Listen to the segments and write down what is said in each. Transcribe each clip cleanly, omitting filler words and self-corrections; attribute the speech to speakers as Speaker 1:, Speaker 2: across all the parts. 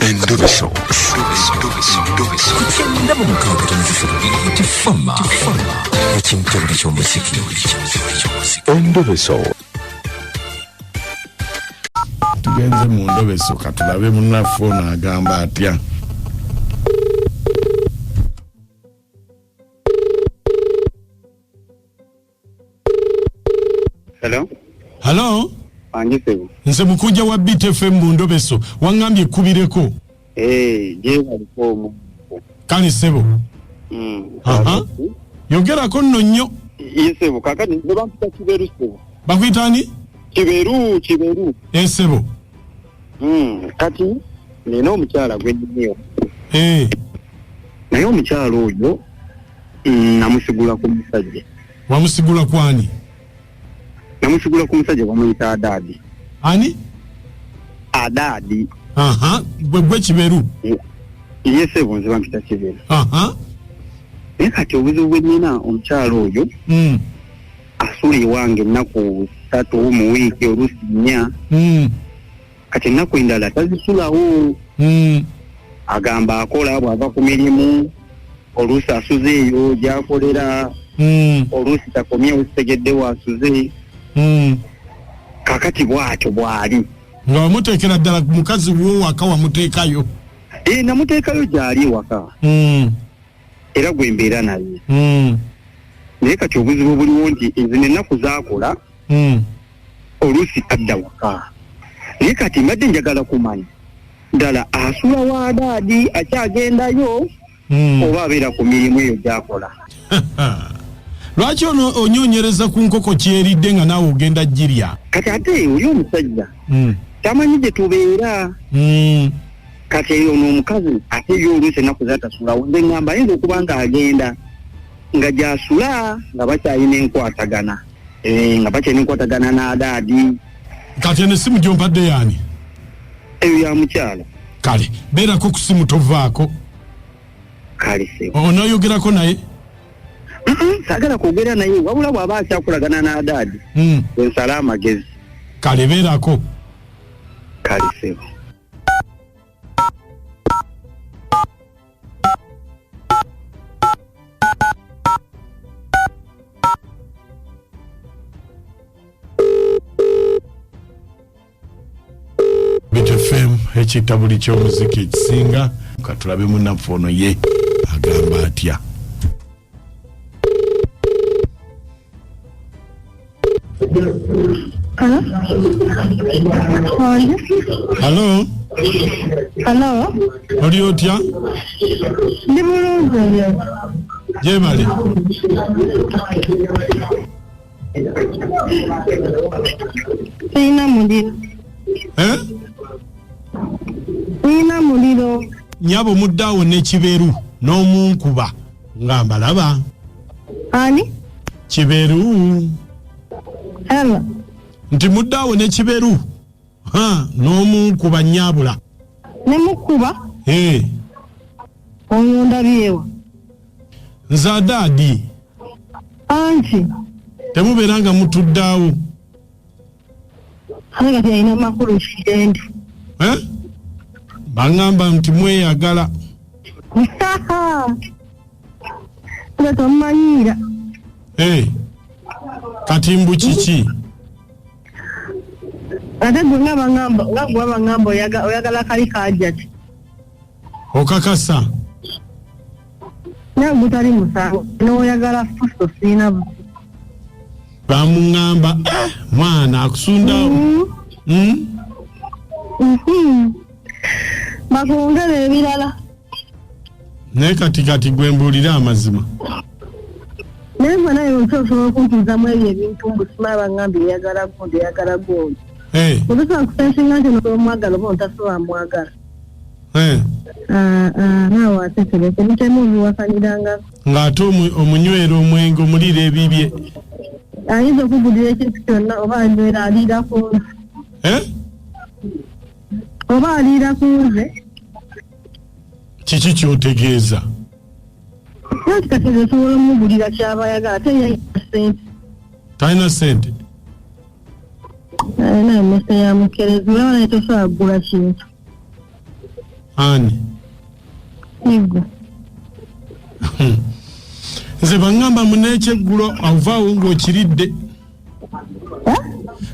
Speaker 1: Endobeso. Kugenda mu mukaabutaniziso tifama ekintu buli ky'omuziki. Endobeso.
Speaker 2: Tugenze mu ndobeso katulabe munnafona agamba atya. Hello?
Speaker 3: Anjisebo.
Speaker 2: Nse mukujja wa BTFM mu ndobeso. Wangambye kubireko.
Speaker 3: Je waliko.
Speaker 2: Kali sebo. Aha. Yogerako nno nnyo.
Speaker 3: Yesebo kakati ndobampita Kiberu sebo.
Speaker 2: Bakwitani?
Speaker 3: Kiberu.
Speaker 2: Sebo.
Speaker 3: Kati nino omukyala gwenniyo. Naye omukyala oyo namusigula ku musajja.
Speaker 2: Wamusigula kwani?
Speaker 3: Namusigula ku musajja bamuyita Adadi.
Speaker 2: Ani?
Speaker 3: Adadi.
Speaker 2: Aha, gwe Kiberu.
Speaker 3: Yesebo nze bampita Kiberu.
Speaker 2: Aha.
Speaker 3: Kati obuzibu bwennyina omukyala oyo asula ewange ennaku 3 mu wiiki oluusi 4. Kati ennaku endala tazisulawo. Agamba akola bw'ava ku mirimu oluusi asuze eyo gy'akolera. Oluusi takomye usitegedde wasuze. Kakati bw'atyo bw'ali.
Speaker 2: Nga wamuteekera ddala mukazi wo waka wamuteekayo.
Speaker 3: Namuteekayo gy'ali waka. Era gwe mbeera naye. Naye kati obuzibu buliwo nti nze n'ennaku z'akola oluusi adda waka. Naye kati mbadde njagala kumanya ddala asula wa Adadi akyagendayo oba abeera ku mirimu eyo gy'akola.
Speaker 2: Lwaki onyonyereza ku nkoko kyeridde nga naawe ogenda girya?
Speaker 3: Kati ate oli omusajja tamanyi gye tubeera. Kati eyo n'omukazi ate yo oluusi ennaku z'atasulawo nze ngamba ayinza okuba nga agenda nga gy'asula nga bakyalina enkwatagana. Nga bakyalina enkwatagana n'Adadi.
Speaker 2: Kati eno essimu gy'ompadde yaani?
Speaker 3: Eyo ya mukyala.
Speaker 2: Kale beerako ku ssimu tovaako.
Speaker 3: Kale se
Speaker 2: onooyogerako naye?
Speaker 3: Saagala kwogera naye wabula bw'aba akyakolagana n'Adadi ensala amagezi.
Speaker 2: Kale beerako.
Speaker 3: Kale se
Speaker 2: BTFM ekitabuli ky'omuziki ekisinga katulabe munnafoono ye agamba atya. Hello?
Speaker 4: Hello?
Speaker 2: Oli otya?
Speaker 4: Ndi bulungi.
Speaker 2: Jemali?
Speaker 4: Sina muliro. Sina muliro.
Speaker 2: Nyabo muddaawo ne Kiberu n'omunkuba nga mbalaba.
Speaker 4: Ani?
Speaker 2: Kiberu.
Speaker 4: Hello.
Speaker 2: Nti muddaawo ne Kiberu. N'omunkuba nnyabula.
Speaker 4: Ne mukuba? Omundabyewa.
Speaker 2: Nze Adadi.
Speaker 4: Anti.
Speaker 2: Temubeera nga mutuddaawo.
Speaker 4: Kati alina makulu kirendi.
Speaker 2: Bangamba nti mweyagala.
Speaker 4: Nga tomanyira.
Speaker 2: Kati mbu kiki?
Speaker 4: Ate gwe nga bangamba oyagala kali kajjati.
Speaker 2: Okakasa?
Speaker 4: Nawe gutali musango n'oyagala fuso siina buti.
Speaker 2: Bamungamba mwana akusundawo.
Speaker 4: Bakwongera ebirala.
Speaker 2: Naye kati gwe mbuulira amazima.
Speaker 4: Naye gwe naye osobola okumpuuzamu ebyo ebintu mbusima bangambye eyagala gundi eyagala gundi. Obusobola kusensinga nti n'omwagala oba ontasobola mwagala. Naawe atekereza bitemu obiwakanirangako.
Speaker 2: Ng'ate omunywera omwenge omulira ebibye.
Speaker 4: Ayinza okugulira ekintu kyonna oba anywera aliira ku nze. Oba aliira ku nze.
Speaker 2: Kiki ky'otegeeza?
Speaker 4: Kati kati osobola omugulira ky'aba ayagala ate yalina ssente.
Speaker 2: Talina ssente?
Speaker 4: Alina emmese ya mukerezi olaba naye tosobola kugula kintu.
Speaker 2: Ani.
Speaker 4: Nigo.
Speaker 2: Nze bangamba munekyegulo avaawo ng'okiridde.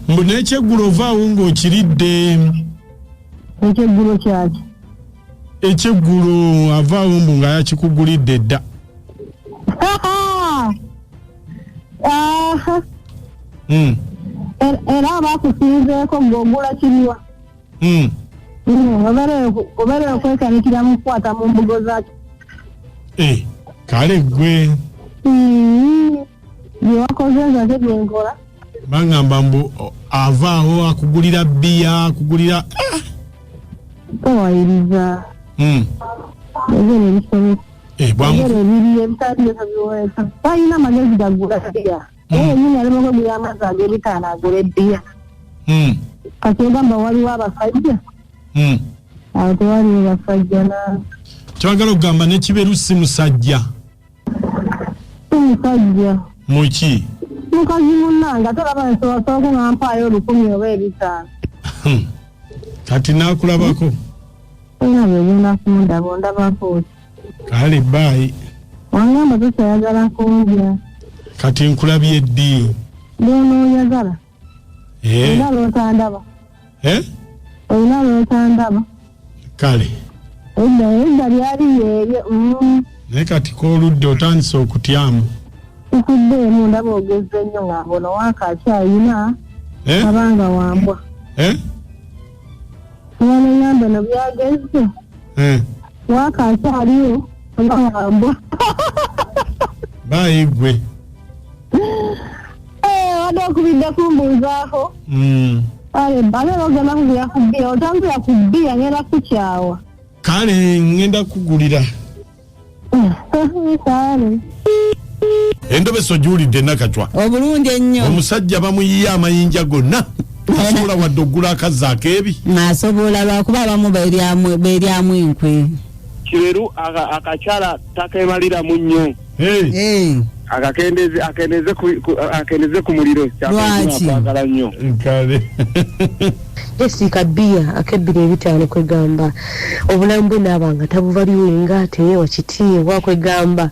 Speaker 2: Munekyegulo ovaawo ng'okiridde.
Speaker 4: Ekyegulo kyaki?
Speaker 2: Ekyegulo avaawo mbu nga yakikugulidde dda.
Speaker 4: Era abakusinzeeko ng'ogula kiriwa? Obeera okwekanikira mu kukwata mu mbugo zaaki.
Speaker 2: Kale gwe.
Speaker 4: Bye wakoze nze ate bye nkola.
Speaker 2: Bangamba mbu avaawo akugulira bbiya akugulira.
Speaker 4: Towayiriza. Ebyo nebisomesa. Ebiri ebitandika biweesa. Talina amagezi gagula bbiya. Nyina alema kwegulira amazzi ag'ebitaano agula ebbiya. Kati ogamba waliwo abasajja? Awo tewaliwo basajja na.
Speaker 2: Kyagala okugamba ne Kiberu si musajja.
Speaker 4: Si musajja.
Speaker 2: Muki?
Speaker 4: Mukazi munnanga tolaba nsooka nga mpaayo 10 oba 5.
Speaker 2: Kati naakulabako.
Speaker 4: Olina byogenda kumundaba ondabako.
Speaker 2: Kale baayi.
Speaker 4: Wangamba tosayagala kumbya.
Speaker 2: Kati nkulabye ddi.
Speaker 4: N'onoyagala. Olina lw'otandaba. Olina lw'otandaba.
Speaker 2: Kale.
Speaker 4: Edda lyali yeerye.
Speaker 2: Naye kati k'oludde otandise okutyamu.
Speaker 4: Tukuddeemu ndaba ogezze nnyo nga bono waakakyayina. Abanga wambwa. Wano nyambe no byagezze. Waakakyaliyo nga wambwa.
Speaker 2: Baayi gwe.
Speaker 4: Wadde okubidde kumbuuzaako. Abeera ogenda kugula ku bbiya otambula ku bbiya ngenda kukyawa.
Speaker 2: Kale ngenda kugulira.
Speaker 4: Kale.
Speaker 2: Endobeso gyulidde Nakatwa.
Speaker 5: Obulungi ennyo.
Speaker 2: Omusajja bamuyiye amayinja gonna. Asobola wadde oggula akazaako ebi.
Speaker 5: Asobola lwakuba abamu beeryamu enkwe.
Speaker 3: Kiberu akakyala takemaliramu nnyo. Akendeze ku muliro kyakwagala nnyo.
Speaker 2: Kale.
Speaker 6: Jessica bia akebire ebitaano kwegamba obulamu bwe nabanga tabuvaliwenga ate wakitiibwa kwegamba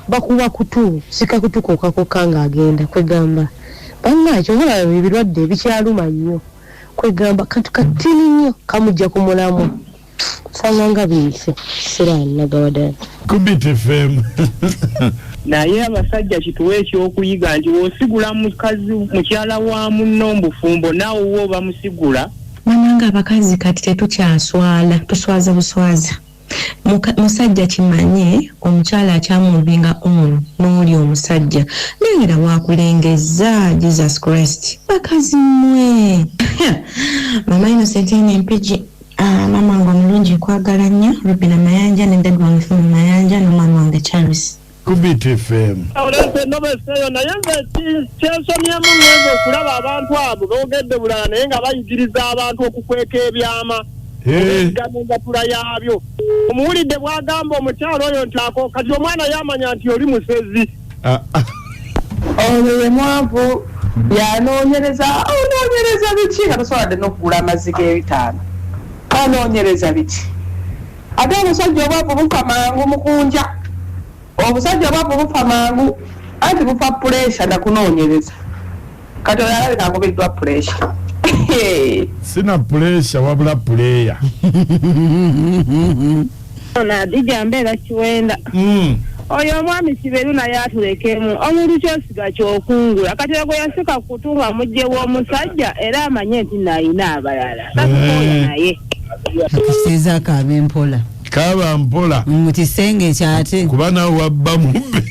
Speaker 6: bakuwa kutu sika kutu kokakokanga agenda kwegamba bannakyo obulaba ebirwadde ebikyaluma nnyo kwegamba kantu katini nnyo kamujja ku mulamu sanganga biise siranagawadala
Speaker 2: Kubit FM.
Speaker 3: Naye abasajja kituwe ekyokuyiga nti w'osigula mukyala wa munno mbufumbo naawe wo bamusigula.
Speaker 6: Wananga abakazi kati tetukyaswala tuswaza buswaza. Musajja kimanye omukyala akyamubinga n'oli omusajja lengera wakulengeza Jesus Christ bakazi mmwe. Mama Innocent Empigi mama wange omulungi kwagala nnyo Ruby na Mayanja ne dad wange Fumi Mayanja n'omwana wange Charles.
Speaker 2: Kubit FM.
Speaker 3: Olese nobeseyo naye kyensomyemu ngenza okulaba abantu abo boogedde bulala naye nga bayigiriza abantu okukweka ebyama. Gamungatula yaabyo. Omuwulidde bwagamba omukyalo oyo nti kati omwana yamanya nti oli musezi.
Speaker 7: Oyo ye mwavu yanoonyereza biki nga tosoboladde n'okugula amazzi g'ebitaano. Anoonyereza biki? Ate omusajja obwavu bufa mangu mukunja. Obusajja obwavu bufa mangu anti bufa puresha nakunoonyereza. Kati oyo alabika agobeddwa puresha.
Speaker 2: Sina puresha wabula puleya.
Speaker 4: Adija mbeera Kiwenda. Oyo omwami Kiberu naye atulekemu omuntu kyosiga kyokungula kati gwe yasika kutunga mujje w'omusajja era amanye nti nayina abalala takukoya naye
Speaker 5: Akisiza kabe mpola.
Speaker 2: Kaba mpola.
Speaker 5: Mutisenge kyate.
Speaker 2: Kuba nawe wabba mubbe.